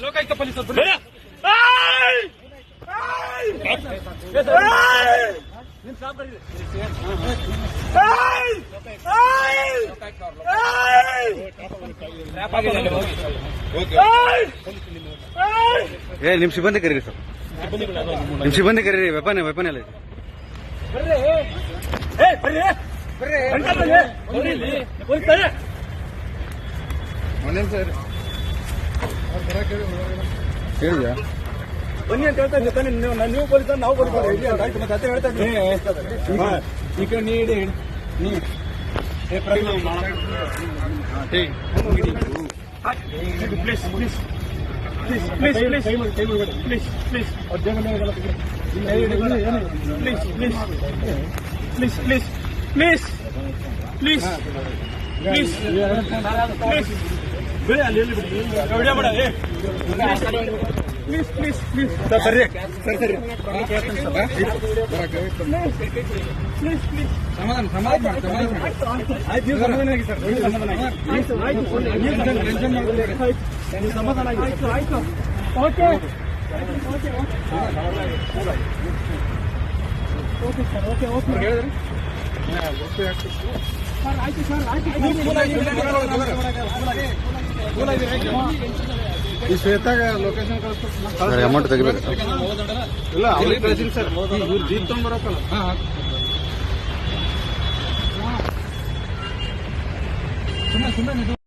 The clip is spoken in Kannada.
ಲೋಕಾಯುಕ್ತ ಪೊಲೀಸ್ ನಿಮ್ ಸಿಬ್ಬಂದಿ ಕರೀರಿ ಸರ್, ನಿಮ್ ಸಿಬ್ಬಂದಿ ಕರೀರಿ. ವೆಪನ್ ಎಲ್ಲ ಹೇಳಿದ್ಯಾ? ಬನ್ನಿ ಅಂತ ಹೇಳ್ತಾ ಇದ್ದೀನಿ. ನೀವು ಪೊಲೀಸ್, ನಾವು ಪೊಲೀಸ್ ಆಯ್ತು. ಮತ್ತೆ ಅದೇ ಹೇಳ್ತಾ ಇದ್ದೀನಿ. ಈ ಕಡೆ ನೀಡಿ please please please please please please please please please please please please please ಬೇಡ, ಅಲ್ಲಿ ವಿಡಿಯೋ ಮಾಡ. ಪ್ಲೀಸ್ ಪ್ಲೀಸ್ ಪ್ಲೀಸ್ ಸರ್, ಸರಿ ಸರಿ ಸರಿ ಪ್ಲೀಸ್ ಪ್ಲೀಸ್ ಸಮಾಧಾನ ಆಯ್ತು. ನೀವು ಸಮಾಧಾನ ಆಗಿ ಸರ್, ಸಮಾಧಾನ ಆಗಿ ಸಮಾಧಾನ ಆಗಿ ಆಯ್ತು. Okay okay okay sir, okay okay ಹೇಳಿದ್ರಿ ಸರ್. ಆಯ್ತು ಸರ್, ಆಯ್ತು. ಈ ಶ್ವೇತಾಗ ಲೊಕೇಶನ್ ಕಳಿಸ್ತಾರೆ. ಅಮೌಂಟ್ ತೆಗಿಬೇಕು ಇಲ್ಲ, ಅವ್ರಿಗೆ ಕಳಿಸಿನಿ ಸರ್. ಇವ್ರು ಜೀಪ್ ತಗೊಂಡ್ಬರಕ್ಕಲ್ಲ. ಸುಮ್ಮನೆ